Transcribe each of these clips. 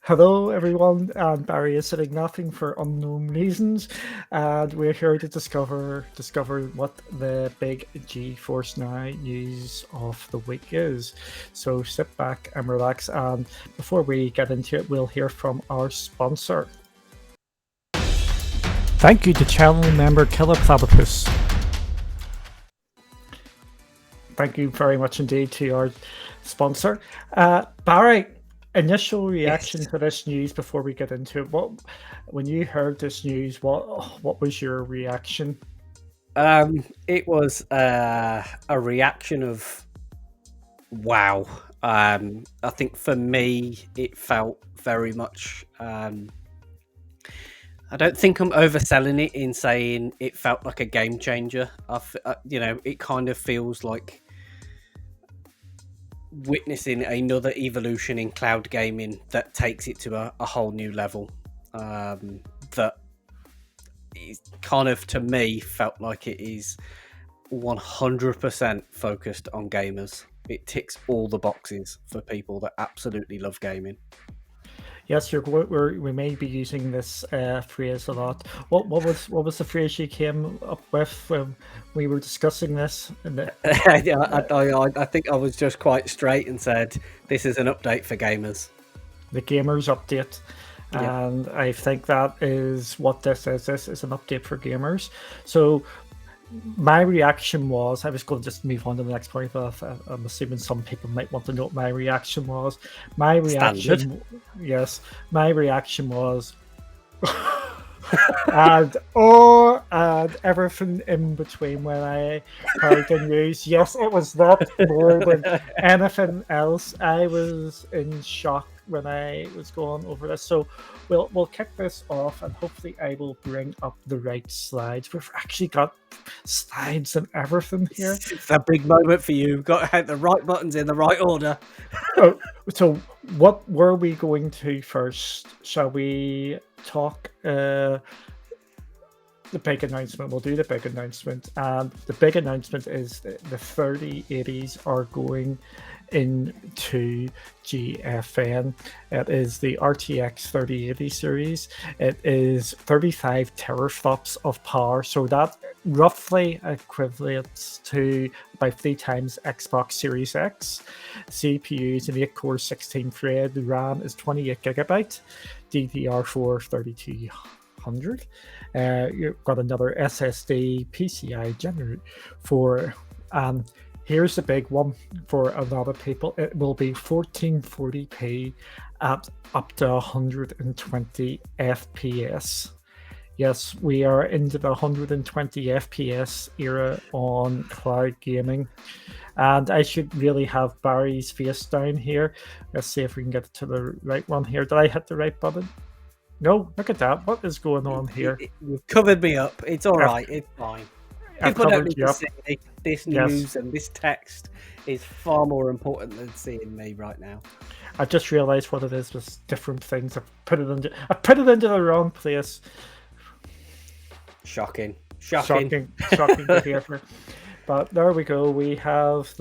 Hello, everyone. And Barry is sitting nothing for unknown reasons, and we're here to discover what the big G-Force Now news of the week is. So sit back and relax. And before we get into it, we'll hear from our sponsor. Thank you to channel member Killer Platypus. Thank you very much indeed to our sponsor, Barry. Initial reaction to this news before we get into it. When you heard this news, what was your reaction? It was a reaction of wow. I think for me, it felt very much. I don't think I'm overselling it in saying it felt like a game changer. It kind of feels like witnessing another evolution in cloud gaming that takes it to a whole new level. That is kind of, to me, felt like it is 100% focused on gamers. It ticks all the boxes for people that absolutely love gaming. Yes, we may be using this phrase a lot. What was the phrase you came up with when we were discussing this? I think I was just quite straight and said this is an update for gamers. The gamers update. Yeah. And I think that is what this is. This is an update for gamers. So my reaction was, I was going to just move on to the next point, but I'm assuming some people might want to know what my reaction was. My reaction, Standard. yes, my reaction was, and everything in between when I heard the news. Yes, it was that more than anything else. I was in shock when I was going over this. So we'll kick this off, and hopefully I will bring up the right slides. We've actually got slides and everything here. It's a big moment for you. Got to hit the right buttons in the right order. So what were we going to first? Shall we talk the big announcement? We'll do the big announcement. And the big announcement is that the 3080s are going into GFN. It is the RTX 3080 series. It is 35 teraflops of power, so that roughly equivalents to about 3 times Xbox Series X. CPU is an 8-core 16-thread. The RAM is 28 gigabyte. DDR4 3200. You've got another SSD PCI Gen 4. Here's the big one for a lot of people. It will be 1440p at up to 120 FPS. Yes, we are into the 120 FPS era on cloud gaming. And I should really have Barry's face down here. Let's see if we can get to the right one here. Did I hit the right button? No, look at that. What is going on here? You've covered me up. It's all right. It's fine. People don't need to see this news, and this text is far more important than seeing me right now. I just realised what it is with different things. I put it into the wrong place. Shocking behavior. But there we go. We have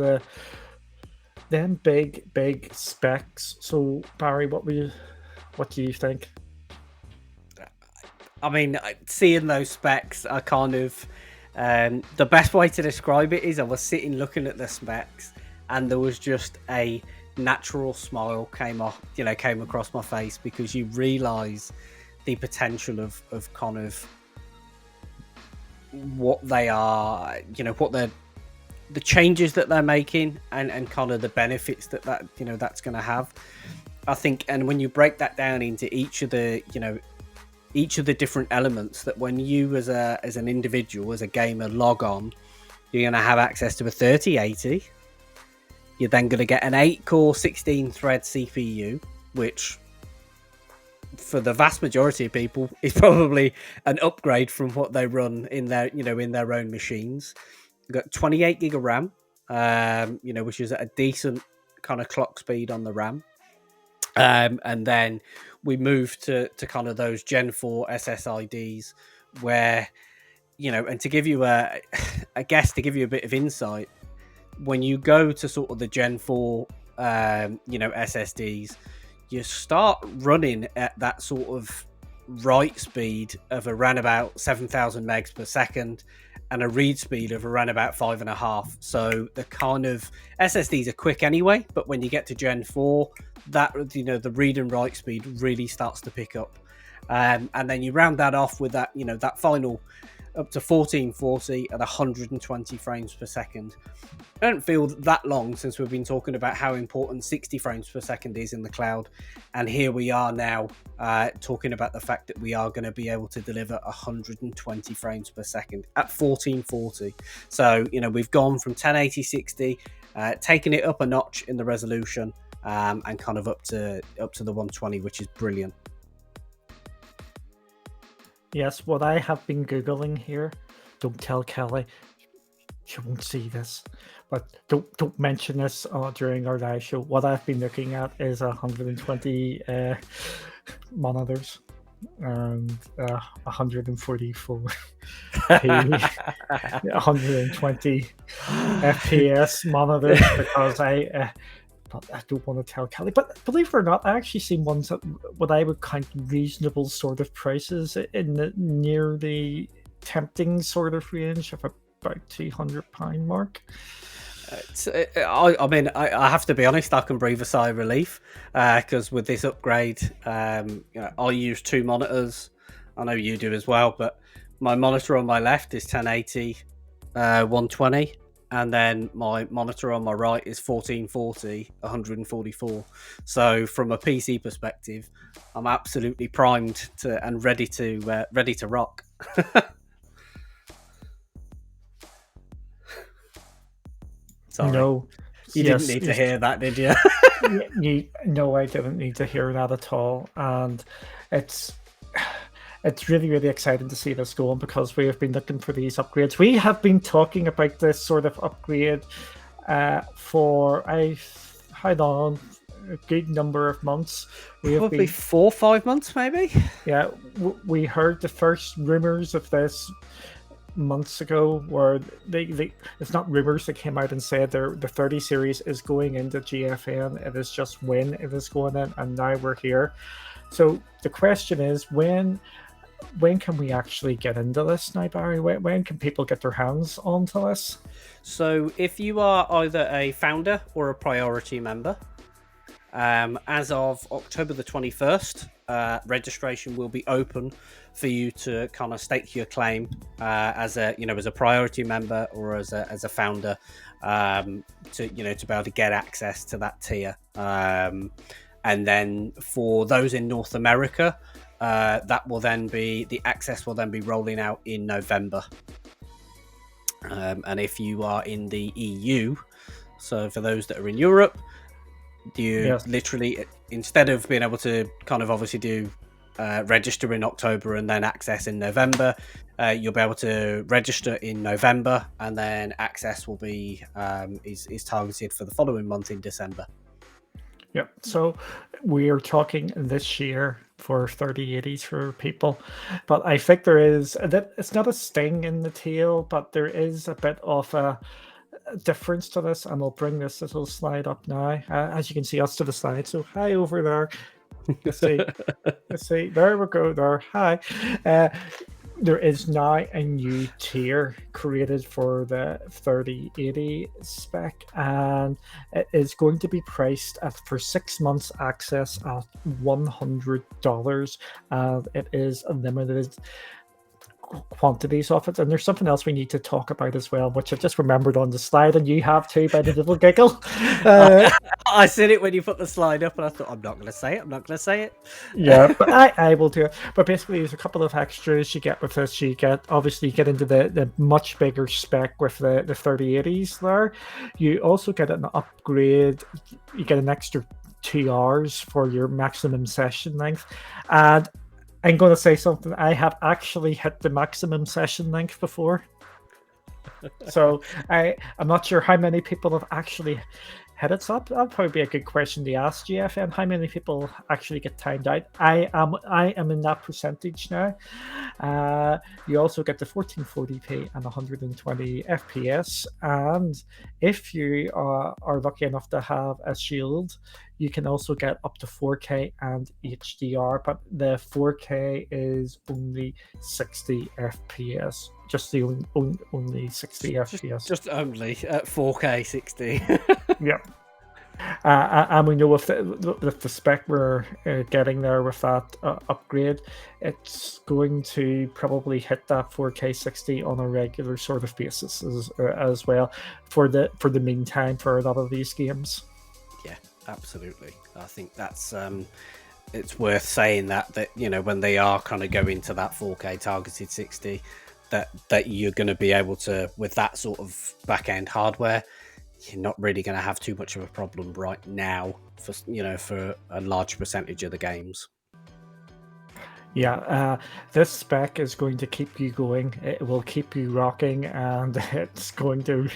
them big specs. So Barry, what do you think? I mean, seeing those specs, I kind of the best way to describe it is I was sitting looking at the specs, and there was just a natural smile came across my face, because you realise the potential of kind of what they are, what the changes that they're making, and kind of the benefits that that's going to have. I think, and when you break that down into each of the different elements, that when you as an individual, as a gamer, log on, you're going to have access to a 3080. You're then going to get an 8-core 16-thread CPU, which for the vast majority of people is probably an upgrade from what they run in their own machines. You've got 28 gig of RAM, which is at a decent kind of clock speed on the RAM. And then we move to kind of those Gen 4 SSIDs, where, and to give you a bit of insight, when you go to sort of the Gen 4, SSDs, you start running at that sort of write speed of around about 7,000 megs per second and a read speed of around about 5.5. So the kind of SSDs are quick anyway, but when you get to Gen 4, that the read and write speed really starts to pick up. And then you round that off with that, that final up to 1440 at 120 frames per second. I don't feel that long since we've been talking about how important 60 frames per second is in the cloud. And here we are now talking about the fact that we are going to be able to deliver 120 frames per second at 1440. So, we've gone from 1080 60, taking it up a notch in the resolution, and kind of up to the 120, which is brilliant. Yes, what I have been Googling here, don't tell Kelly, she won't see this, but don't mention this during our live show. What I've been looking at is 120 monitors and 144 120 FPS monitors, because but I don't want to tell Kelly. But believe it or not, I actually seen ones at what I would count reasonable sort of prices in the near the tempting sort of range of about £200 mark. I have to be honest, I can breathe a sigh of relief because with this upgrade, I use two monitors. I know you do as well, but my monitor on my left is 1080 120. And then my monitor on my right is 1440 144. So from a PC perspective, I'm absolutely primed and ready to rock. Sorry. No, you didn't need to hear that, did you? No, I didn't need to hear that at all. And it's really, really exciting to see this going, because we have been looking for these upgrades. We have been talking about this sort of upgrade for how long? A good number of months. Probably 4 or 5 months, maybe. Yeah, we heard the first rumors of this months ago, where they it's not rumors, they came out and said the 30 series is going into GFN. It is just when it is going in, and now we're here. So the question is, when can we actually get into this now, Barry? When can people get their hands onto this? So if you are either a founder or a priority member, as of October the 21st, registration will be open for you to kind of stake your claim as a priority member or as a founder, to be able to get access to that tier. And then for those in North America, the access will then be rolling out in November. And if you are in the EU, so for those that are in Europe, literally, instead of being able to kind of obviously do register in October and then access in November, you'll be able to register in November, and then access will be is targeted for the following month in December. Yeah, so we're talking this year for 3080s for people, but I think it's not a sting in the tail, but there is a bit of a difference to this, and we'll bring this little slide up now. As you can see, us to the side. So hi over there. Let's see. There we go. There. Hi. There is now a new tier created for the 3080 spec, and it is going to be priced for 6 months access at $100, and it is limited quantities of it. And there's something else we need to talk about as well, which I've just remembered on the slide, and you have too, by the little giggle. I said it when you put the slide up, and I thought, I'm not going to say it. Yeah, but I will do it. But basically, there's a couple of extras you get with this. You get into the much bigger spec with the 3080s there. You also get an upgrade. You get an extra 2 hours for your maximum session length. And I'm going to say something. I have actually hit the maximum session length before. So I'm not sure how many people have actually hit it. So that'll probably be a good question to ask GFN. How many people actually get timed out? I am in that percentage now. You also get the 1440p and 120 FPS. And if you are lucky enough to have a Shield, you can also get up to 4K and HDR, but the 4K is only 60 FPS. Just the only 60 FPS. Just only at 4K 60. Yeah. And we know with the spec we're getting there with that upgrade, it's going to probably hit that 4K 60 on a regular sort of basis as well for the meantime for a lot of these games. Yeah, absolutely. I think that's it's worth saying that you know, when they are kind of going to that 4K targeted 60, that you're going to be able to, with that sort of back end hardware, you're not really going to have too much of a problem right now for, you know, for a large percentage of the games. Yeah, this spec is going to keep you going. It will keep you rocking, and it's going to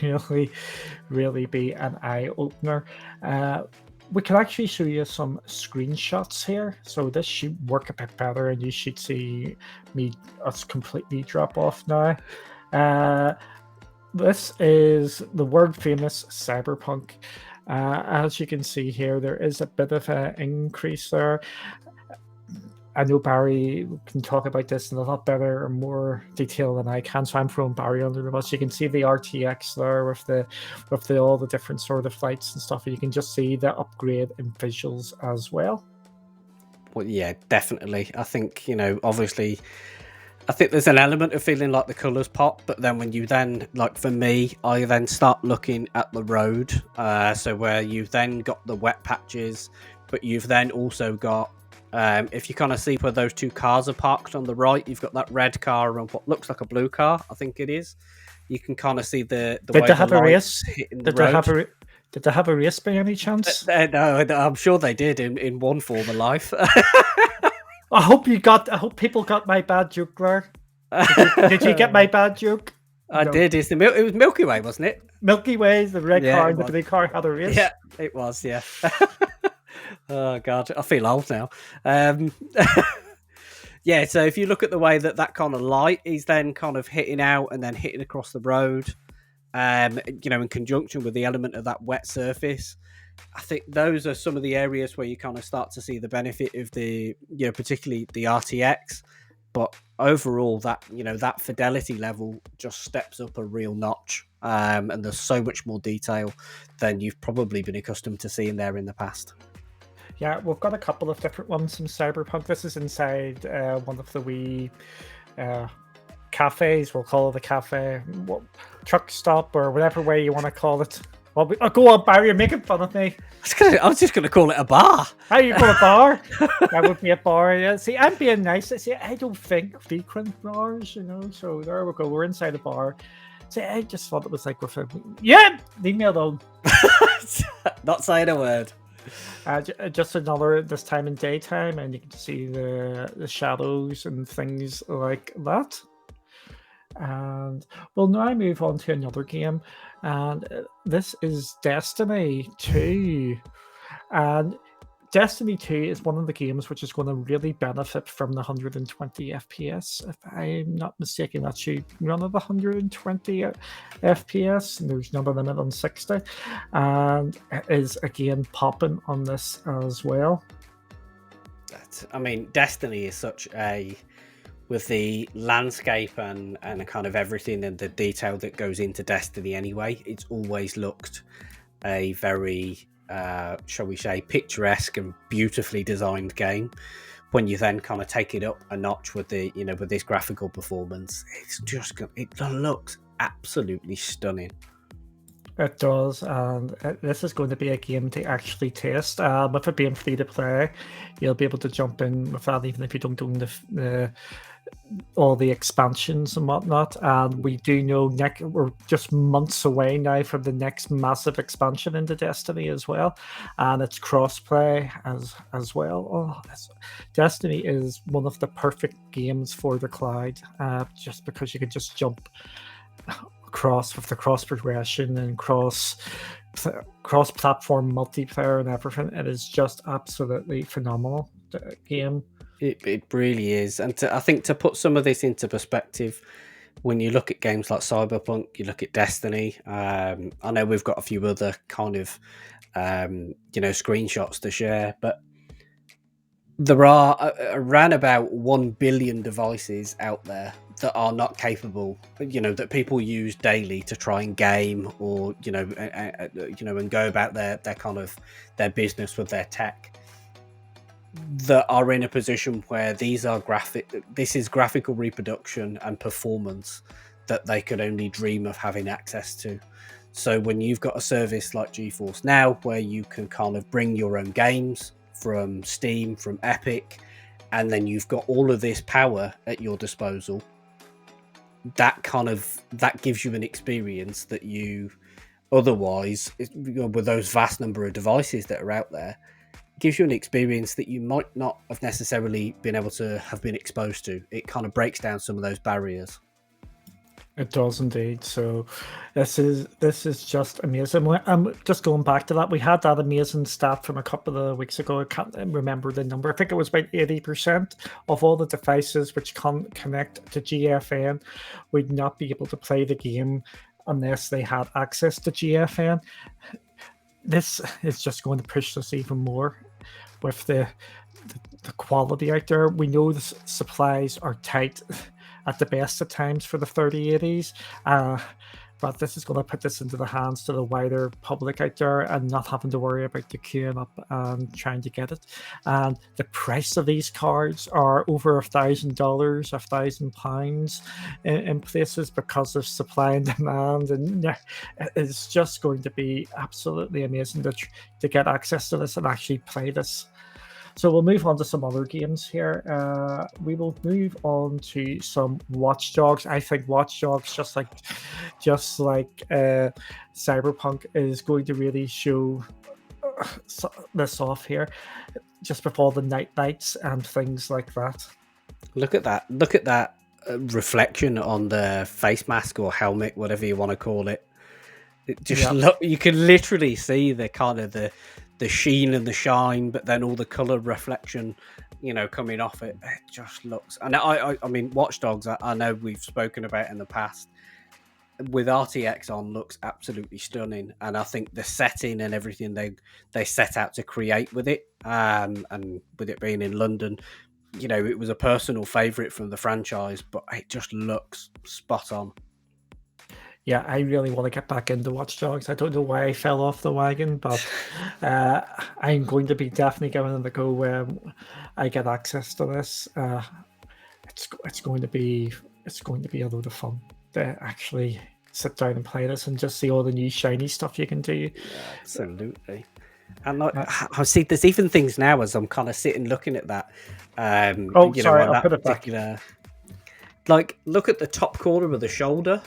really be an eye opener. We can actually show you some screenshots here, so this should work a bit better, and you should see us completely drop off now. This is the world famous Cyberpunk. As you can see here, there is a bit of an increase there. I know Barry can talk about this in a lot better or more detail than I can, so I'm throwing Barry under the bus. You can see the RTX there with all the different sort of lights and stuff. And you can just see the upgrade in visuals as well. Well, yeah, definitely. I think, you know, obviously, I think there's an element of feeling like the colours pop, but then when you then, like for me, I then start looking at the road. So where you've then got the wet patches, but you've then also got, if you kind of see where those two cars are parked on the right, you've got that red car and what looks like a blue car, I think it is. You can kind of see the Did way they have the a lights race? hitting the road. Did they have a race by any chance? No, I'm sure they did in one form of life. I hope people got my bad joke there. Did you get my bad joke? I did. It was Milky Way, wasn't it? Milky Way, the red car and the blue car had a race. Yeah, it was. Yeah. Oh God, I feel old now. Yeah. So if you look at the way that kind of light is then kind of hitting out and then hitting across the road, you know, in conjunction with the element of that wet surface, I think those are some of the areas where you kind of start to see the benefit of the, you know, particularly the RTX. But overall, that, you know, that fidelity level just steps up a real notch, and there's so much more detail than you've probably been accustomed to seeing there in the past. Yeah, we've got a couple of different ones from Cyberpunk. This is inside one of the wee cafes. We'll call it a cafe, truck stop, or whatever way you want to call it. Well, go on, Barry, you're making fun of me. I was just going to call it a bar. How you call a bar? That would be a bar, yeah. See, I'm being nice. See, I don't think frequent bars, you know, so there we go. We're inside a bar. See, I just thought it was like with a... Yeah, leave me alone. Not saying a word. Just another, this time in daytime, and you can see the shadows and things like that. And we'll now move on to another game, and this is Destiny 2. And Destiny 2 is one of the games which is going to really benefit from the 120 FPS. If I'm not mistaken, that should run at 120 FPS, and there's not a limit on 60. And it is again popping on this as well. I mean, Destiny is such a, with the landscape and kind of everything and the detail that goes into Destiny anyway, it's always looked a very, shall we say, picturesque and beautifully designed game. When you then kind of take it up a notch with the, you know, with this graphical performance, it looks absolutely stunning. It does, and this is going to be a game to actually test. With it being free to play, you'll be able to jump in with that even if you don't own all the expansions and whatnot. And we do know we're just months away now from the next massive expansion into Destiny as well, and it's crossplay as well. Destiny is one of the perfect games for the cloud, just because you can just jump across with the cross progression and cross platform multiplayer and everything. It is just absolutely phenomenal game. It really is. And I think to put some of this into perspective, when you look at games like Cyberpunk, you look at Destiny. I know we've got a few other kind of screenshots to share, but there are around about 1 billion devices out there that are not capable, that people use daily to try and game, or and go about their kind of their business with their tech, that are in a position where this is graphical reproduction and performance that they could only dream of having access to. So when you've got a service like GeForce Now, where you can kind of bring your own games from Steam, from Epic, and then you've got all of this power at your disposal, that gives you an experience that you otherwise, with those vast number of devices that are out there, gives you an experience that you might not have necessarily been able to have been exposed to. It kind of breaks down some of those barriers. It does indeed. So this is just amazing. I'm just going back to that. We had that amazing stat from a couple of weeks ago. I can't remember the number. I think it was about 80% of all the devices which connect to GFN would not be able to play the game unless they had access to GFN. This is just going to push us even more with the quality out there. We know the supplies are tight at the best of times for the 3080s, but this is going to put this into the hands to the wider public out there, and not having to worry about the queuing up and trying to get it. And the price of these cards are over $1,000, £1,000 in places, because of supply and demand, and it's just going to be absolutely amazing to get access to this and actually play this. So we'll move on to some other games here. We will move on to some Watch Dogs. I think Watch Dogs, just like Cyberpunk, is going to really show this off here, just before the night lights and things like that. Look at that! Look at that reflection on the face mask or helmet, whatever you want to call it. It just look. You can literally see the kind of the sheen and the shine, but then all the color reflection, coming off it. It just looks. And I mean, Watch Dogs, I know we've spoken about in the past, with RTX on, looks absolutely stunning. And I think the setting and everything they set out to create with it, and with it being in London, it was a personal favorite from the franchise, but it just looks spot on. Yeah, I really want to get back into Watch Dogs. I don't know why I fell off the wagon, but I'm going to be definitely giving it a go when I get access to this. It's going to be a load of fun to actually sit down and play this and just see all the new shiny stuff you can do. Yeah, absolutely. And I see there's even things now as I'm kind of sitting looking at that. Sorry, I'll put it back. Like, look at the top corner of the shoulder.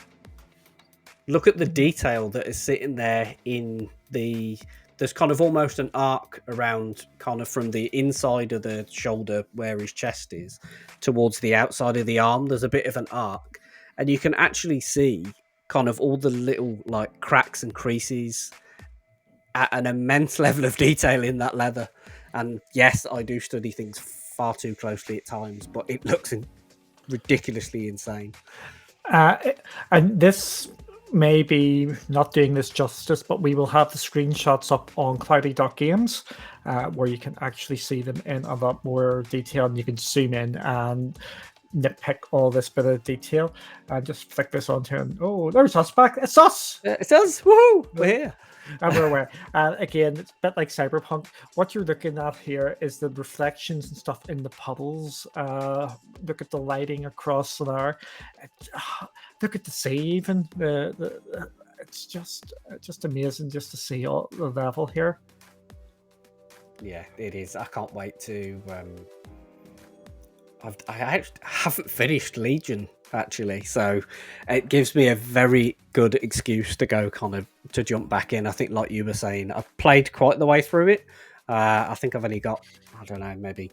Look at the detail that is sitting there in there's kind of almost an arc around, kind of from the inside of the shoulder where his chest is towards the outside of the arm. There's a bit of an arc, and you can actually see kind of all the little like cracks and creases at an immense level of detail in that leather. And yes, I do study things far too closely at times, but it looks ridiculously insane. And this may be not doing this justice, but we will have the screenshots up on cloudy.games, where you can actually see them in a lot more detail, and you can zoom in and nitpick all this bit of detail. And just flick this onto, and oh, there's us back. It's us. It's us. Woohoo! We're here. And we're aware. Again, it's a bit like Cyberpunk. What you're looking at here is the reflections and stuff in the puddles. Look at the lighting across there. Look at the sea, even. It's just amazing just to see all the level here. Yeah, it is. I can't wait to. I haven't finished Legion, actually, so it gives me a very good excuse to go to jump back in. I think, like you were saying, I've played quite the way through it. I think I've only got, I don't know, maybe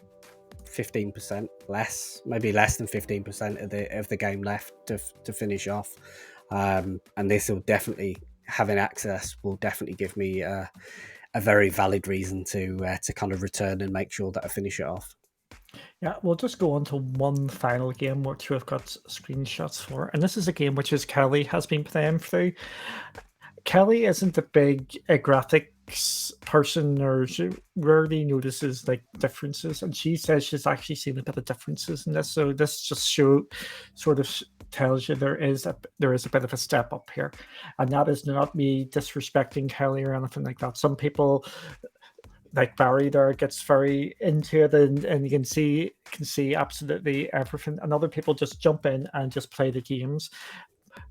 15% less, maybe less than 15% of the game left to finish off. And this will definitely, having access will definitely give me a very valid reason to kind of return and make sure that I finish it off. Yeah, we'll just go on to one final game which we've got screenshots for, and this is a game which is Kelly has been playing through. Kelly isn't a big graphics person, or she rarely notices like differences, and she says she's actually seen a bit of differences in this. So this just sort of tells you there is a bit of a step up here, and that is not me disrespecting Kelly or anything like that. Some people like Barry there gets very into it, and you can see absolutely everything, and other people just jump in and just play the games.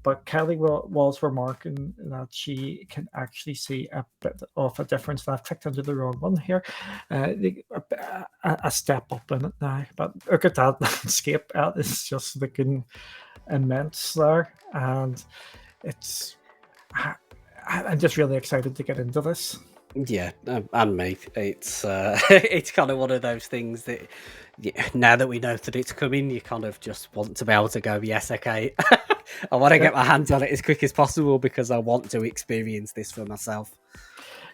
But Kelly was remarking that she can actually see a bit of a difference. And I've clicked into the wrong one here. A step up in it now. But look at that landscape. It's just looking immense there. And I'm just really excited to get into this. Yeah, and me. It's it's kind of one of those things that now that we know that it's coming, you kind of just want to be able to go, yes, okay. I want to get my hands on it as quick as possible because I want to experience this for myself.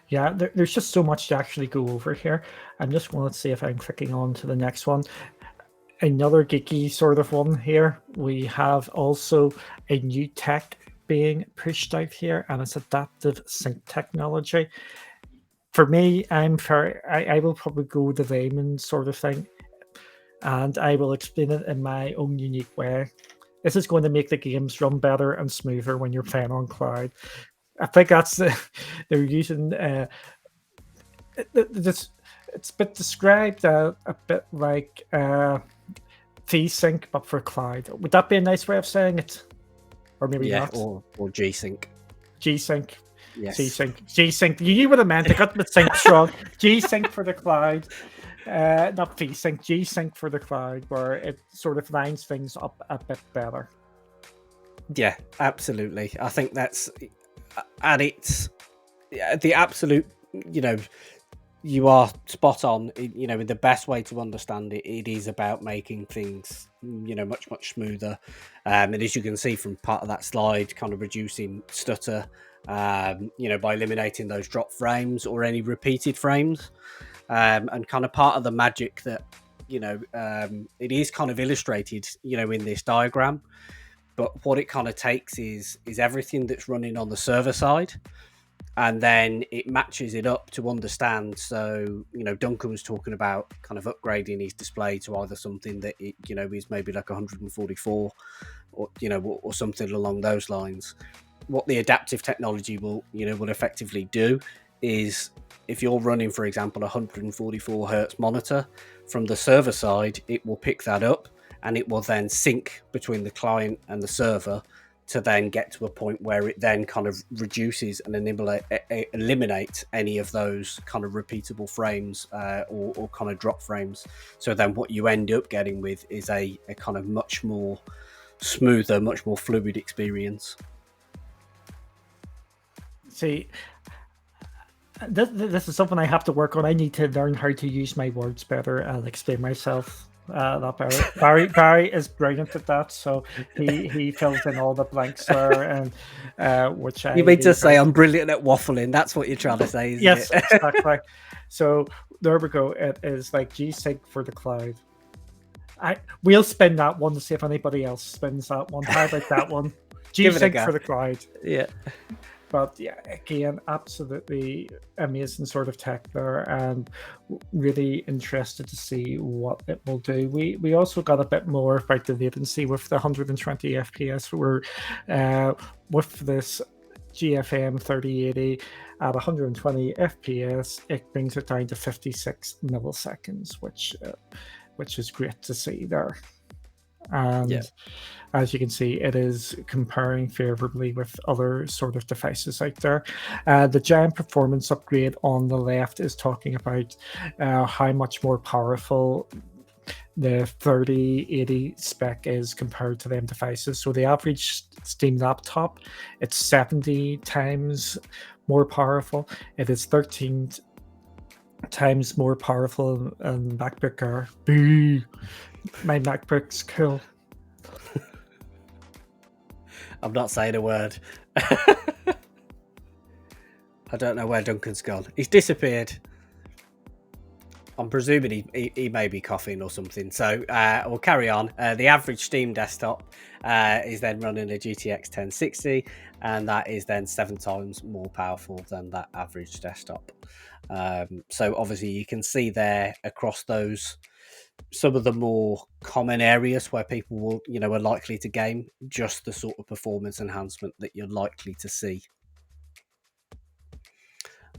Yeah, there's just so much to actually go over here. I'm just going to see if I'm clicking on to the next one. Another geeky sort of one here. We have also a new tech being pushed out here, and it's adaptive sync technology. For me, I will probably go the layman sort of thing, and I will explain it in my own unique way. This is going to make the games run better and smoother when you're playing on cloud. I think that's they're using this. It's been described a bit like V-Sync, but for cloud. Would that be a nice way of saying it? Or maybe not. Or G-Sync. G-Sync. Yes. G-Sync. You knew what I meant. I got the sync wrong. G-Sync for the cloud. Not V-Sync. G-Sync for the cloud, where it sort of lines things up a bit better. Yeah, absolutely. I think that's... And it's the absolute, you are spot on. The best way to understand it, it is about making things, much, much smoother. And as you can see from part of that slide, kind of reducing stutter, by eliminating those drop frames or any repeated frames. And kind of part of the magic that, it is kind of illustrated, in this diagram. But what it kind of takes is everything that's running on the server side, and then it matches it up to understand. So, Duncan was talking about kind of upgrading his display to either something that it, is maybe like 144 or, or something along those lines. What the adaptive technology will effectively do is if you're running, for example, a 144 hertz monitor from the server side, it will pick that up and it will then sync between the client and the server to then get to a point where it then kind of reduces and eliminates any of those kind of repeatable frames or kind of drop frames. So then what you end up getting with is a kind of much more smoother, much more fluid experience. See, this is something I have to work on. I need to learn how to use my words better and explain myself. That Barry is brilliant at that, so he fills in all the blanks there, and which you mean to say I'm brilliant at waffling? That's what you're trying to say, isn't yes, it? exactly. So there we go. It is like G-Sync for the cloud. We'll spin that one to see if anybody else spins that one. How about that one? G-Sync for the cloud. Yeah. But yeah, again, absolutely amazing sort of tech there, and really interested to see what it will do. We also got a bit more about the latency with the 120 FPS. We're with this GFN 3080 at 120 FPS, it brings it down to 56 milliseconds, which is great to see there. And as you can see, it is comparing favorably with other sort of devices out there. The giant performance upgrade on the left is talking about how much more powerful the 3080 spec is compared to them devices. So the average Steam laptop, it's 70 times more powerful. It is 13 times more powerful than MacBook Air. Boo! My MacBook's cool. I'm not saying a word. I don't know where Duncan's gone. He's disappeared. I'm presuming he may be coughing or something. So we'll carry on. The average Steam desktop is then running a GTX 1060, and that is then 7 times more powerful than that average desktop. So obviously you can see there across those some of the more common areas where people will, are likely to game, just the sort of performance enhancement that you're likely to see.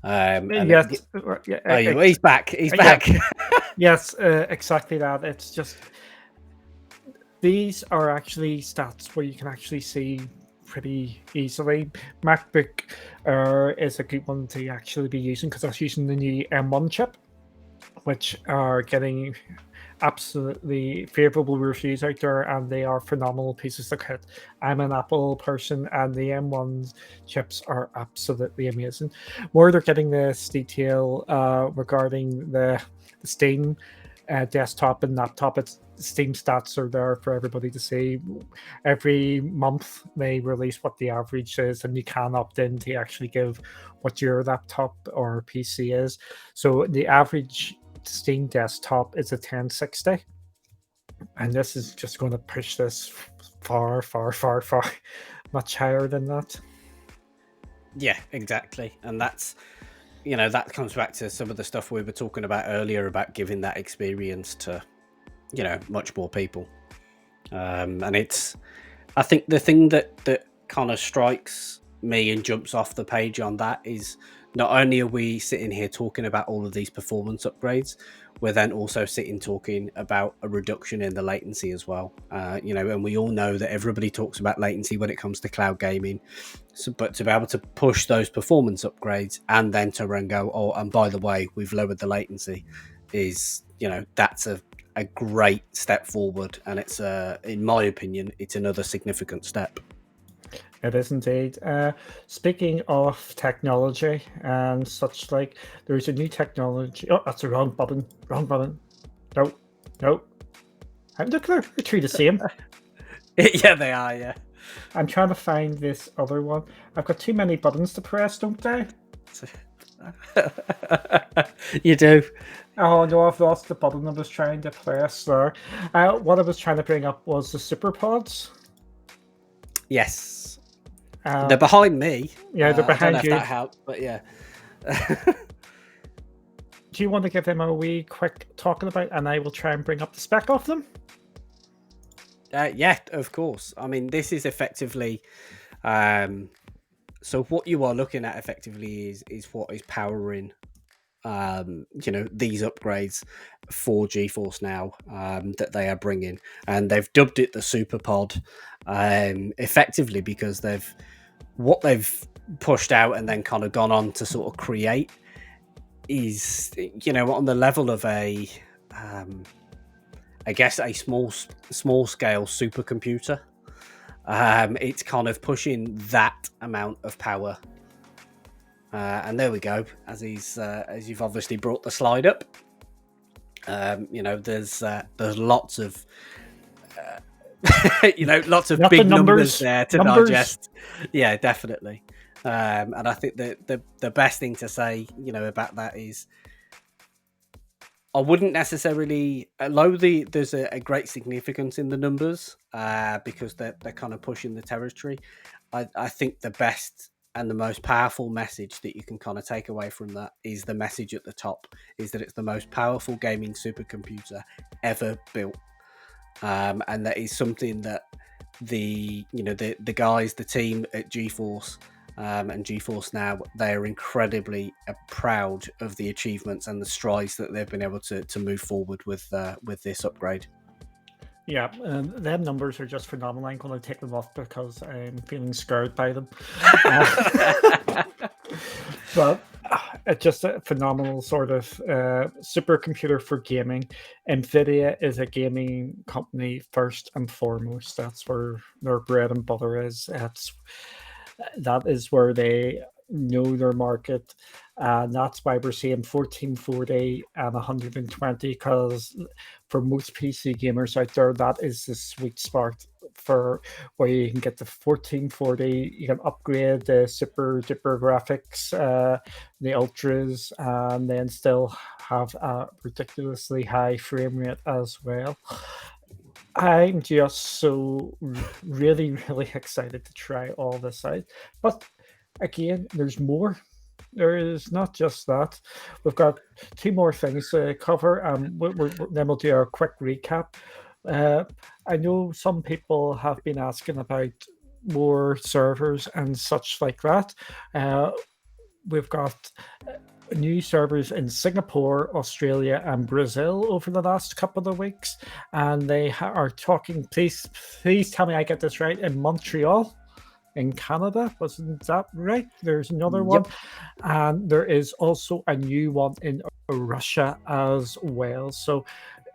Yes, He's back. He's back. Yes, exactly that. It's just these are actually stats where you can actually see pretty easily. MacBook is a good one to actually be using because that's using the new M1 chip, which are getting absolutely favorable reviews out there, and they are phenomenal pieces of kit. I'm an Apple person, and the M1 chips are absolutely amazing. Where they're getting this detail regarding the Steam desktop and laptop, it's Steam stats are there for everybody to see. Every month they release what the average is, and you can opt in to actually give what your laptop or PC is. So the average Steam desktop is a 1060, and this is just going to push this far much higher than that. Yeah, exactly. And that's, that comes back to some of the stuff we were talking about earlier about giving that experience to, much more people. And I think the thing that kind of strikes me and jumps off the page on that is not only are we sitting here talking about all of these performance upgrades, we're then also sitting talking about a reduction in the latency as well. And we all know that everybody talks about latency when it comes to cloud gaming. But to be able to push those performance upgrades and then to run go, oh, and by the way, we've lowered the latency, is, that's a great step forward. And it's, in my opinion, it's another significant step. It is indeed. Speaking of technology and such like, there's a new technology. Oh, that's the wrong button. Wrong button. No. I'm looking at the three the same. Yeah, they are, yeah. I'm trying to find this other one. I've got too many buttons to press, don't I? You do. Oh no, I've lost the button I was trying to press there. What I was trying to bring up was the super pods. Yes. They're behind me. Yeah, they're behind I don't know you. If that helped, but yeah. Do you want to give them a wee quick talking about, and I will try and bring up the spec of them? Yeah, of course. I mean, this is effectively. So what you are looking at effectively is what is powering, these upgrades for GeForce Now that they are bringing, and they've dubbed it the SuperPod, effectively because they've pushed out and then kind of gone on to sort of create is, on the level of I guess a small scale supercomputer. It's kind of pushing that amount of power. And there we go. As you've obviously brought the slide up, there's lots of lots of big numbers there to digest. Yeah, definitely. And I think that the best thing to say, about that is, I wouldn't necessarily, although there's a great significance in the numbers, because they're kind of pushing the territory. I think the best and the most powerful message that you can kind of take away from that is the message at the top, is that it's the most powerful gaming supercomputer ever built. And that is something that the guys, the team at GeForce, and GeForce Now, they are incredibly proud of the achievements and the strides that they've been able to move forward with this upgrade. Yeah, them numbers are just phenomenal. I'm going to take them off because I'm feeling scared by them. But it's just a phenomenal sort of supercomputer for gaming. NVIDIA is a gaming company first and foremost. That's where their bread and butter is. That is where they know their market. And that's why we're seeing 1440 and 120, because for most PC gamers out there, that is the sweet spot for where you can get the 1440, you can upgrade the super duper graphics, the ultras, and then still have a ridiculously high frame rate as well. I'm just so really, really excited to try all this out. But again, there's more. There is not just that. We've got two more things to cover. Then we'll do our quick recap. Uh, I know some people have been asking about more servers and such like that. We've got new servers in Singapore, Australia, and Brazil over the last couple of weeks, and they are talking. Please tell me I get this right. In Montreal, in Canada, wasn't that right? There's another one, Yep. and there is also a new one in Russia as well. So,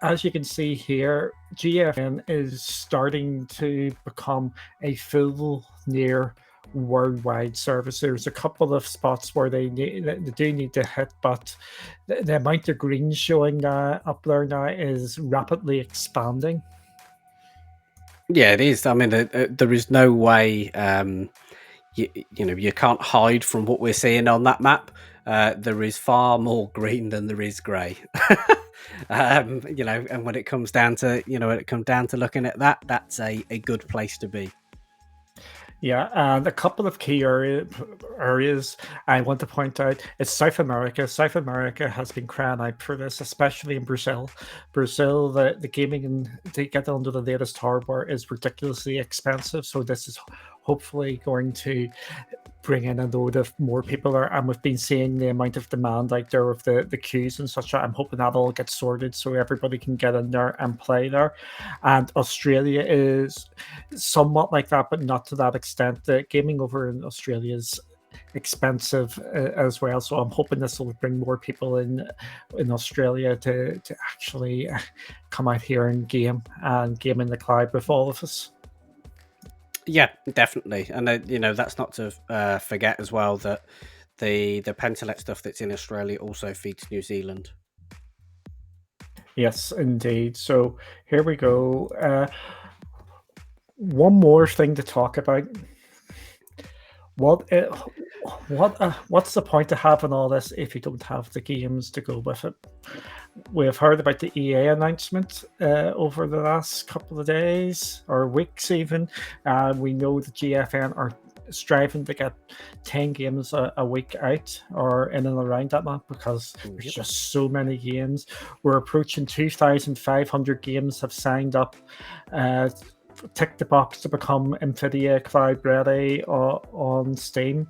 as you can see here, GFN is starting to become a full near worldwide service. There's a couple of spots where they do need to hit, but the amount of green showing up there now is rapidly expanding. Yeah, it is. I mean, there is no way. You can't hide from what we're seeing on that map. There is far more green than there is grey. And when it comes down to looking at that, that's a good place to be. Yeah, and a couple of key areas I want to point out is South America. South America has been crying out for this, especially in Brazil. Brazil, the gaming and to get under the latest hardware is ridiculously expensive, so this is hopefully going to bring in a load of more people there. And we've been seeing the amount of demand out there with the queues and such. I'm hoping that all gets sorted so everybody can get in there and play there. And Australia is somewhat like that, but not to that extent. The gaming over in Australia is expensive as well, so I'm hoping this will bring more people in Australia to actually come out here and game in the cloud with all of us. Yeah, definitely, and that's not to forget as well that the Pentalet stuff that's in Australia also feeds New Zealand. Yes, indeed. So here we go. One more thing to talk about. What's the point of having all this if you don't have the games to go with it? We've heard about the EA announcement over the last couple of days or weeks even. We know the GFN are striving to get 10 games a week out or in and around that month because there's just so many games. We're approaching 2,500 games have signed up. Tick the box to become Nvidia Cloud Ready on Steam.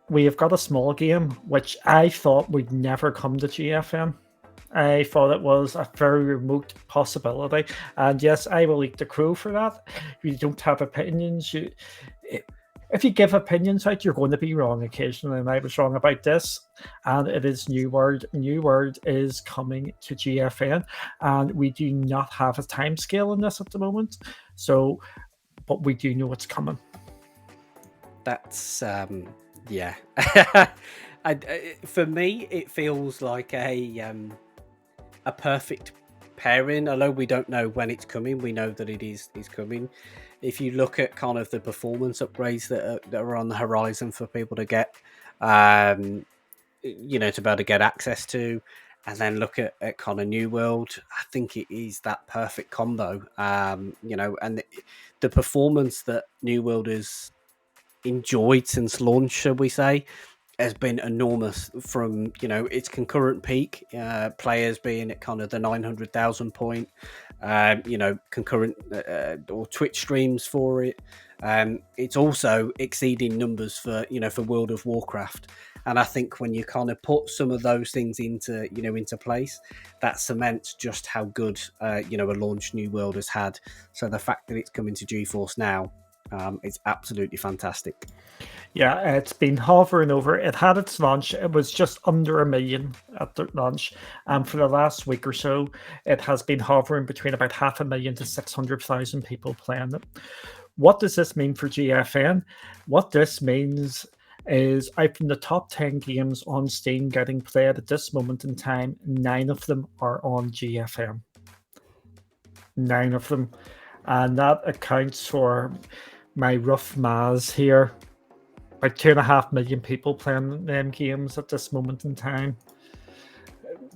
We have got a small game which I thought would never come to GFN. I thought it was a very remote possibility, and yes, I will eat the crow for that. You don't have opinions. If you give opinions out, you're going to be wrong occasionally, and I was wrong about this. And it is New World. New World is coming to GFN, and we do not have a timescale on this at the moment. So, but we do know it's coming. That's yeah. For me, it feels like a perfect pairing. Although we don't know when it's coming, we know that it is coming. If you look at kind of the performance upgrades that are on the horizon for people to get, to be able to get access to, and then look at kind of New World, I think it is that perfect combo. And the performance that New World has enjoyed since launch, shall we say, has been enormous from its concurrent peak, players being at kind of the 900,000 point, concurrent or Twitch streams for it. It's also exceeding numbers for World of Warcraft, and I think when you kind of put some of those things into place, that cements just how good a launch New World has had. So the fact that it's coming to GeForce now, it's absolutely fantastic. Yeah, it's been hovering over. It had its launch. It was just under 1 million at the launch. And for the last week or so, it has been hovering between about 500,000 to 600,000 people playing it. What does this mean for GFN? What this means is out from the top 10 games on Steam getting played at this moment in time, 9 of them are on GFN. 9 of them. and that accounts for my rough maths here. About 2.5 million people playing them games at this moment in time.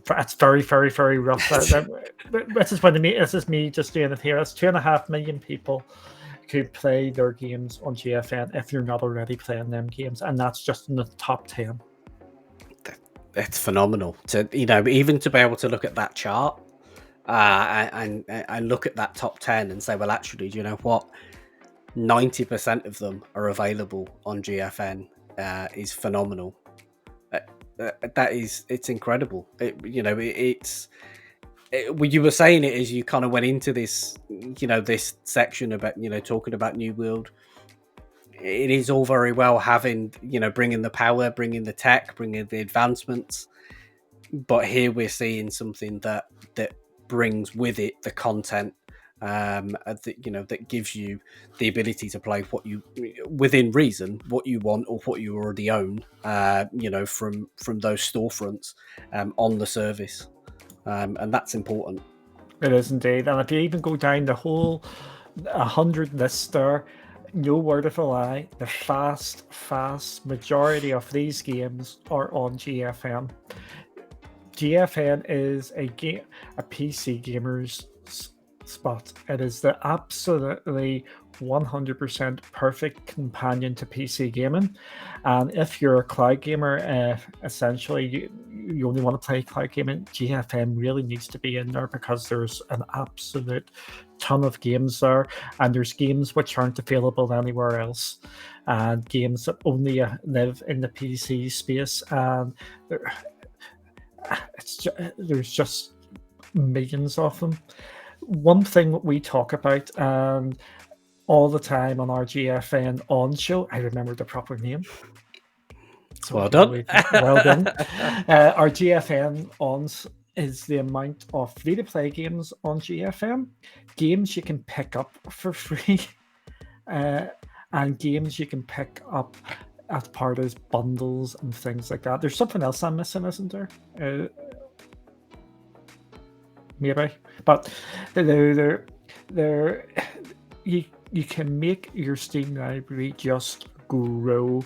That's very, very, very rough. This is this is me just doing it here. That's 2.5 million people who play their games on GFN if you're not already playing them games, and that's just in the top 10. It's phenomenal to even to be able to look at that chart and look at that top 10 and say, well, actually, do you know what? 90% of them are available on GFN is phenomenal. It's incredible. You were saying it as you kind of went into this, this section about, talking about New World. It is all very well having, bringing the power, bringing the tech, bringing the advancements. But here we're seeing something that brings with it the content, that gives you the ability to play what you, within reason, what you want or what you already own, from those storefronts on the service. And that's important. It is indeed. And if you even go down the whole 100 list there, no word of a lie, the vast majority of these games are on GFN. GFN is a PC gamer's spot. It is the absolutely 100% perfect companion to PC gaming. And if you're a cloud gamer, essentially you only want to play cloud gaming, GFN really needs to be in there because there's an absolute ton of games there, and there's games which aren't available anywhere else, and games that only live in the PC space, and there's just millions of them. One thing we talk about all the time on our GFN On show, I remember the proper name. So well done. Well done. Our GFN Ons is the amount of free-to-play games on GFN, games you can pick up for free, and games you can pick up as part of bundles and things like that. There's something else I'm missing, isn't there? Maybe, but you can make your Steam library just grow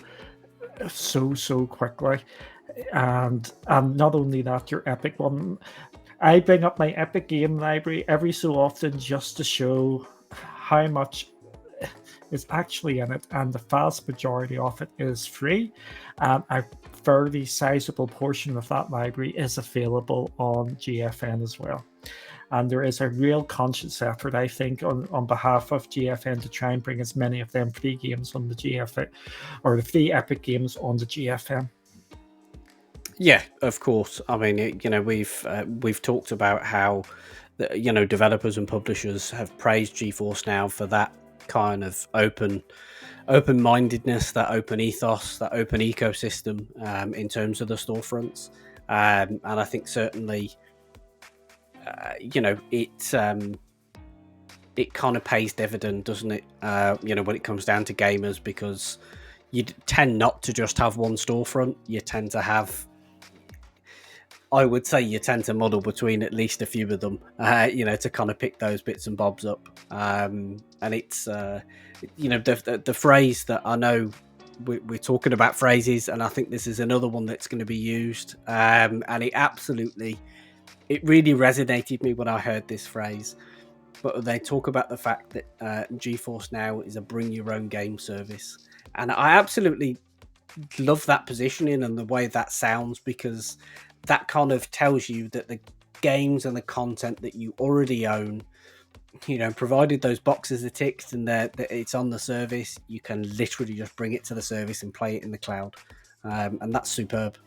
so quickly, and not only that, your Epic one. I bring up my Epic game library every so often just to show how much is actually in it, and the vast majority of it is free, and a fairly sizable portion of that library is available on GFN as well. And there is a real conscious effort, I think, on behalf of GFN to try and bring as many of them free games on the GFN, or the free Epic games on the GFN. Yeah, of course. I mean, we've talked about how, developers and publishers have praised GeForce Now for that kind of open-mindedness, that open ethos, that open ecosystem in terms of the storefronts. And I think certainly, it kind of pays dividend, doesn't it? When it comes down to gamers, because you tend not to just have one storefront. You tend to have, I would say, you tend to model between at least a few of them, to kind of pick those bits and bobs up. And it's, the phrase that I know we're talking about phrases, and I think this is another one that's going to be used. And it really resonated me when I heard this phrase. But they talk about the fact that GeForce Now is a bring your own game service. And I absolutely love that positioning and the way that sounds, because that kind of tells you that the games and the content that you already own, provided those boxes are ticked and that it's on the service, you can literally just bring it to the service and play it in the cloud. And that's superb.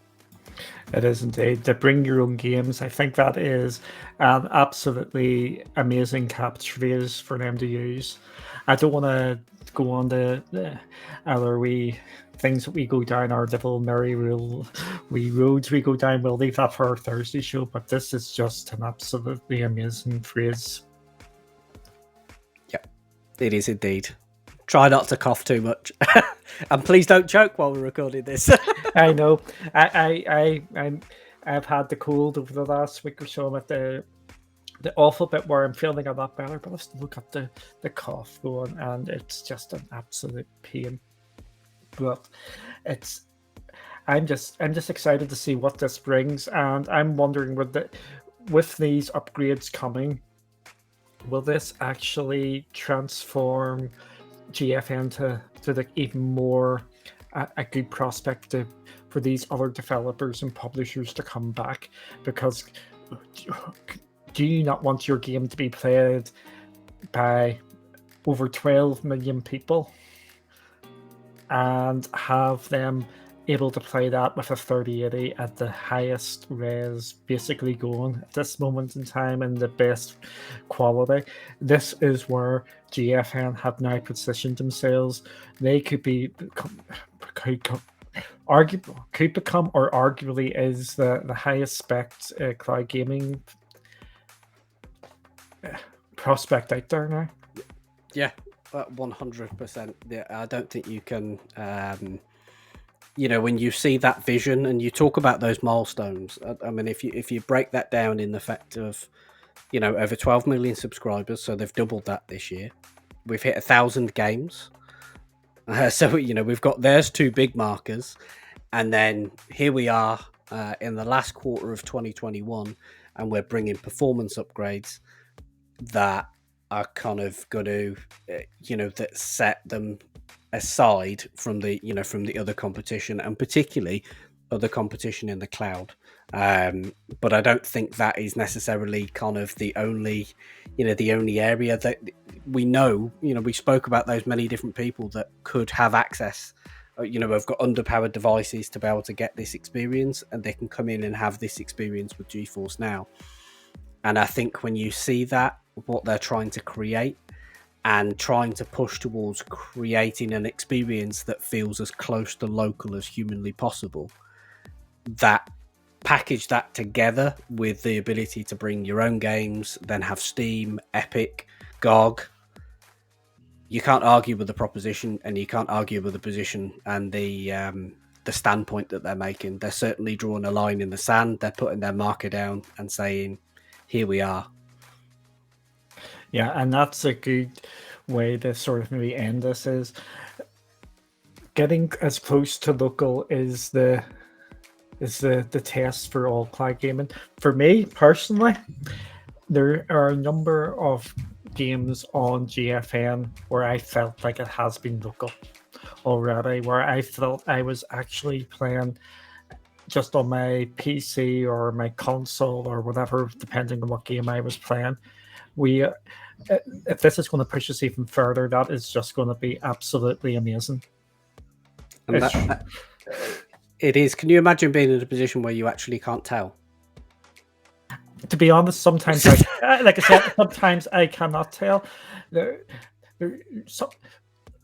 It is indeed. To bring your own games, I think that is an absolutely amazing catchphrase for them to use. I don't want to go on the other wee things that we go down, our little merry wee roads we go down. We'll leave that for our Thursday show, but this is just an absolutely amazing phrase. Yeah, it is indeed. Try not to cough too much. And please don't choke while we're recording this. I know. I've had the cold over the last week or so. I'm at the the awful bit where I'm feeling a lot better, but I've still got the cough going, and it's just an absolute pain. But it's I'm just excited to see what this brings, and I'm wondering with these upgrades coming, will this actually transform GFN to like even more a good prospect for these other developers and publishers to come back? Because do you not want your game to be played by over 12 million people and have them able to play that with a 3080 at the highest res basically going at this moment in time and the best quality? This is where GFN have now positioned themselves. They could become or arguably is the highest spec cloud gaming prospect out there now. Yeah, 100%. Yeah, I don't think you can. When you see that vision and you talk about those milestones, I mean, if you break that down in the fact of, over 12 million subscribers, so they've doubled that this year. We've hit 1,000 games, so we've got there's two big markers, and then here we are in the last quarter of 2021, and we're bringing performance upgrades that are kind of going to, that set them aside from the other competition, and particularly other competition in the cloud. But I don't think that is necessarily kind of the only area that we know. We spoke about those many different people that could have access. Have got underpowered devices to be able to get this experience, and they can come in and have this experience with GeForce Now. And I think when you see that, what they're trying to create and trying to push towards creating an experience that feels as close to local as humanly possible, that package that together with the ability to bring your own games, then have Steam, Epic, GOG, you can't argue with the proposition, and you can't argue with the position and the standpoint that they're making. They're certainly drawing a line in the sand. They're putting their marker down and saying, here we are. Yeah, and that's a good way to sort of maybe end this, is getting as close to local is the test for all cloud gaming. For me personally, there are a number of games on GFN where I felt like it has been local already, where I felt I was actually playing just on my PC or my console or whatever, depending on what game I was playing. If this is going to push us even further, that is just going to be absolutely amazing. And it is. Can you imagine being in a position where you actually can't tell? To be honest, sometimes, like I said, sometimes I cannot tell.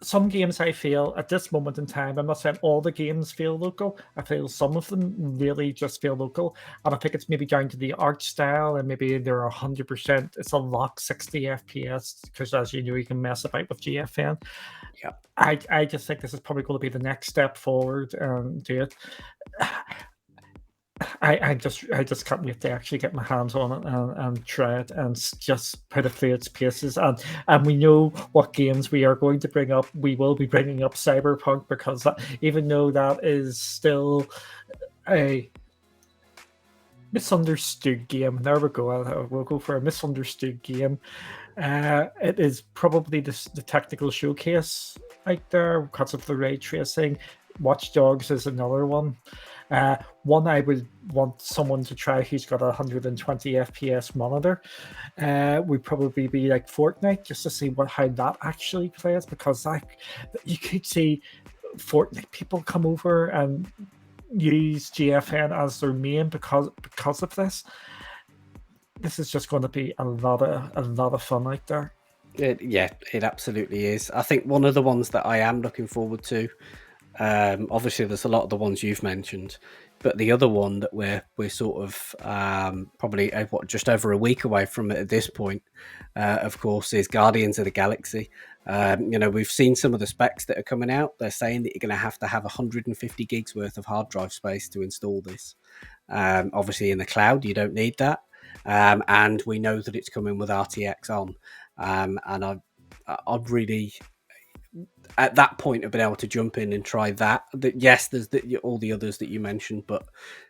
Some games I feel at this moment in time, I'm not saying all the games feel local. I feel some of them really just feel local. And I think it's maybe down to the art style, and maybe they're 100%, it's a lock 60 FPS, because as you know, you can mess about with GFN. Yeah. I just think this is probably going to be the next step forward to it. I just can't wait to actually get my hands on it and try it and just put it through its paces. And we know what games we are going to bring up. We will be bringing up Cyberpunk, because even though that is still a misunderstood game, there we go. We'll go for a misunderstood game. It is probably the technical showcase out there because of the ray tracing. Watch Dogs is another one. One I would want someone to try who's got a 120 FPS monitor would probably be like Fortnite, just to see how that actually plays, because you could see Fortnite people come over and use GFN as their main because of this. This is just going to be a lot of fun out there. It absolutely is. I think one of the ones that I am looking forward to, obviously there's a lot of the ones you've mentioned, but the other one that we're sort of probably just over a week away from it at this point, of course, is Guardians of the Galaxy. We've seen some of the specs that are coming out. They're saying that you're going to have 150 gigs worth of hard drive space to install this. Obviously in the cloud you don't need that, and we know that it's coming with RTX on, and I'd really, at that point, have been able to jump in and try that. Yes, there's all the others that you mentioned, but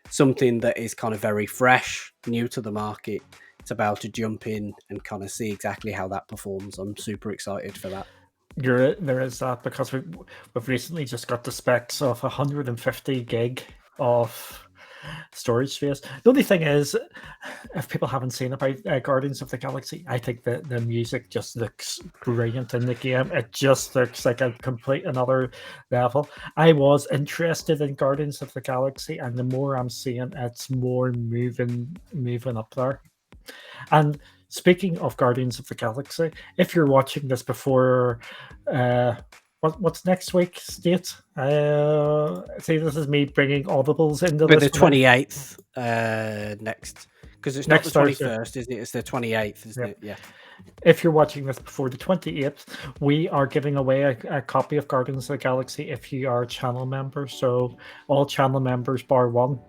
something that is kind of very fresh, new to the market. It's about to jump in and kind of see exactly how that performs. I'm super excited for that. There is that, because we've recently just got the specs of 150 gig of storage space. The only thing is, if people haven't seen about Guardians of the Galaxy, I think that the music just looks brilliant in the game. It just looks like a complete another level. I was interested in Guardians of the Galaxy, and the more I'm seeing, it's more moving up there. And speaking of Guardians of the Galaxy, if you're watching this before, what's next week's date? See, this is me bringing audibles into But this. the 28th next, because it's not Next the Thursday. 21st, isn't it? It's the 28th, isn't Yep. it? Yeah. If you're watching this before the 28th, we are giving away a copy of Guardians of the Galaxy if you are a channel member. So all channel members bar one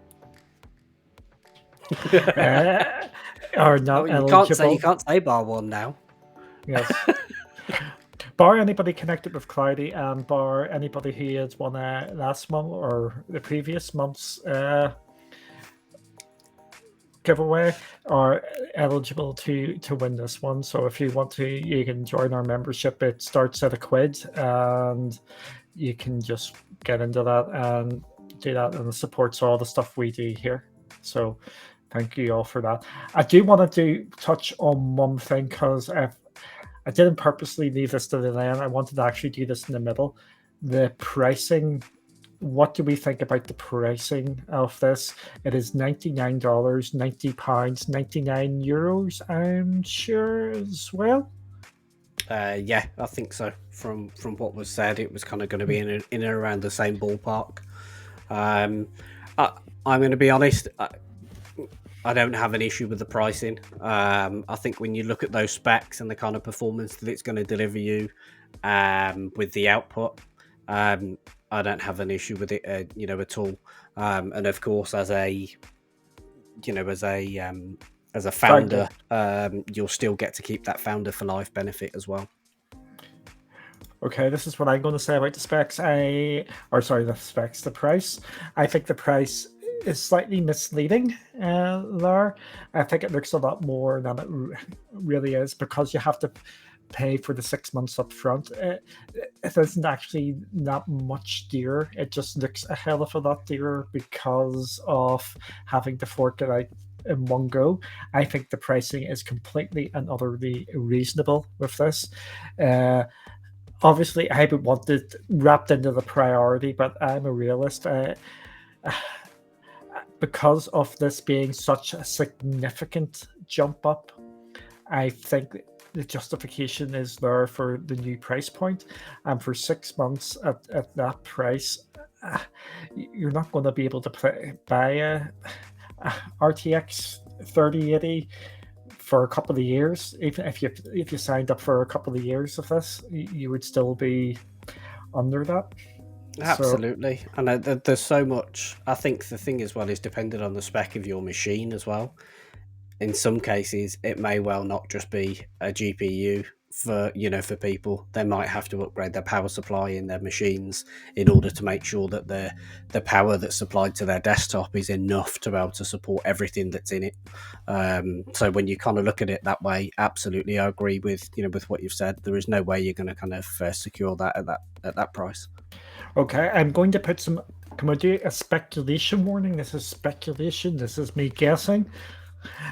are not eligible. You can't say bar one now. Yes. Bar anybody connected with Cloudy, and bar anybody who has won last month or the previous month's giveaway, are eligible to win this one. So if you want to, you can join our membership. It starts at £1, and you can just get into that and do that, and it supports all the stuff we do here. So thank you all for that. I do want to touch on one thing, because I didn't purposely leave this to the end. I wanted to actually do this in the middle. The pricing. What do we think about the pricing of this? It is $99, £90, €99, I'm sure, as well. Yeah, I think so. From what was said, it was kind of going to be in and around the same ballpark. I'm going to be honest. I don't have an issue with the pricing. I think when you look at those specs and the kind of performance that it's going to deliver you with the output, I don't have an issue with it, at all. And of course, as a founder, you'll still get to keep that founder for life benefit as well. Okay, this is what I'm going to say about the specs. The price. I think the price is slightly misleading there. I think it looks a lot more than it really is, because you have to pay for the 6 months up front. It isn't actually that much dearer. It just looks a hell of a lot dearer because of having to fork it out in one go. I think the pricing is completely and utterly reasonable with this. Obviously, I would want it wrapped into the priority, but I'm a realist. Because of this being such a significant jump up, I think the justification is there for the new price point. And for 6 months at that price, you're not going to be able to buy a RTX 3080 for a couple of years. Even if you signed up for a couple of years of this, you would still be under that. Absolutely. And there's so much. I think the thing as well is dependent on the spec of your machine as well. In some cases, it may well not just be a GPU for people. They might have to upgrade their power supply in their machines in order to make sure that the power that's supplied to their desktop is enough to be able to support everything that's in it. So when you kind of look at it that way, absolutely, I agree with what you've said. There is no way you're going to kind of secure that at that price. Okay, I'm going to put some. Can we do a speculation warning? This is speculation. This is me guessing.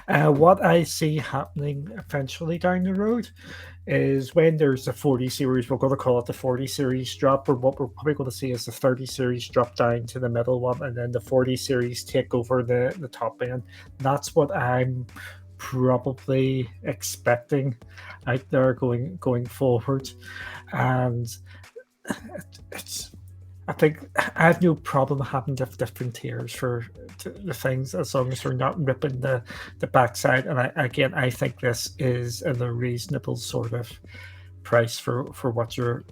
What I see happening eventually down the road is when there's a 40 series, we're going to call it the 40 series drop, or what we're probably going to see is the 30 series drop down to the middle one, and then the 40 series take over the top end. That's what I'm probably expecting out there going forward. And I think I have no problem having different tiers for the things, as long as they're not ripping the backside. And I think this is in a reasonable sort of price for what you're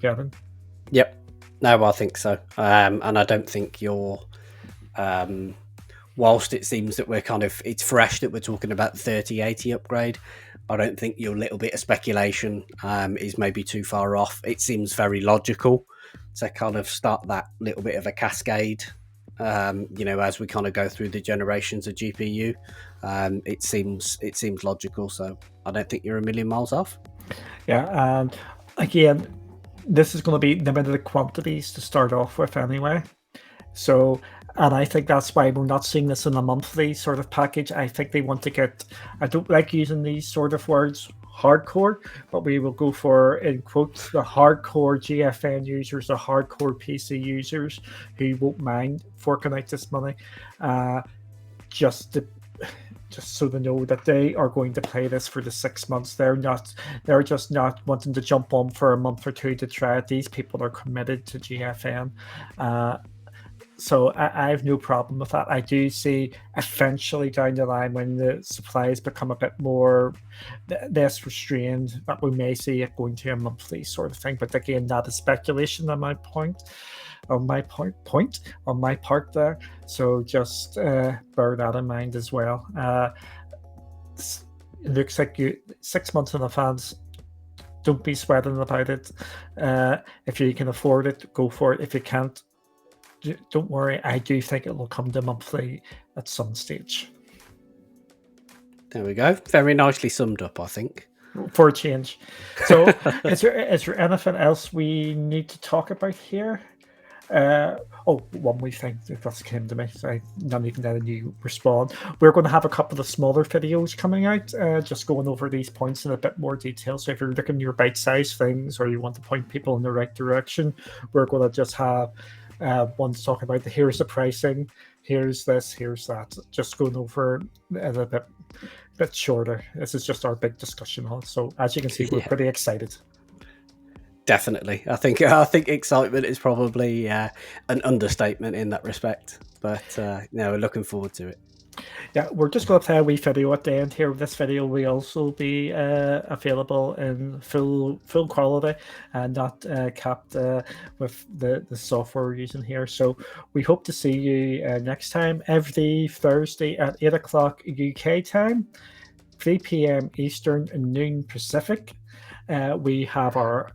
getting. Yep. No, I think so. And I don't think whilst it seems that it's fresh that we're talking about the 3080 upgrade, I don't think your little bit of speculation is maybe too far off. It seems very logical to kind of start that little bit of a cascade. As we kind of go through the generations of GPU, it seems logical. So I don't think you're a million miles off. Yeah, and again, this is going to be limited quantities to start off with anyway. So, and I think that's why we're not seeing this in a monthly sort of package. I think they want to get, I don't like using these sort of words, hardcore, but we will go for, in quotes, the hardcore GFN users, the hardcore PC users who won't mind forking out this money, just so they know that they are going to play this for the 6 months. They're just not wanting to jump on for a month or two to try it. These people are committed to GFN. So I have no problem with that. I do see eventually down the line when the supplies become a bit more less restrained that we may see it going to a monthly sort of thing. But again, that is speculation on my part there. So just bear that in mind as well. It looks like 6 months in advance. Don't be sweating about it. If you can afford it, go for it. If you can't, don't worry. I do think it will come to monthly at some stage. There we go. Very nicely summed up, I think. For a change. So is there anything else we need to talk about here? One more thing that just came to me. So I'm not even letting you respond. We're going to have a couple of smaller videos coming out, just going over these points in a bit more detail. So if you're looking at your bite-sized things or you want to point people in the right direction, we're going to just have one's talking about here's the pricing, here's this, here's that. Just going over a bit shorter. This is just our big discussion on. So as you can see, we're pretty excited. Definitely. I think excitement is probably an understatement in that respect. But we're looking forward to it. Yeah, we're just going to play a wee video at the end here. This video will also be available in full quality and not capped with the software we're using here. So we hope to see you next time, every Thursday at 8 o'clock UK time, 3 p.m. Eastern and noon Pacific. We have our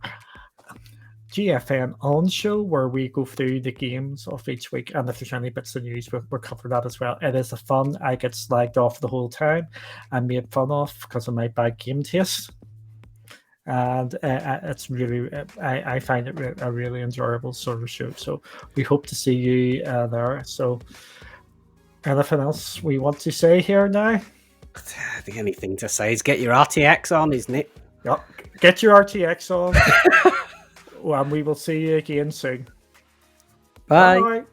GFN On show where we go through the games of each week, and if there's any bits of news, we'll cover that as well. It is a fun. I get slagged off the whole time and made fun of because of my bad game taste, and it's really I find it a really enjoyable sort of show. So we hope to see you there. So anything else we want to say here now? The only thing to say is get your RTX on, isn't it? Yep, get your RTX on. And we will see you again soon. Bye. Bye.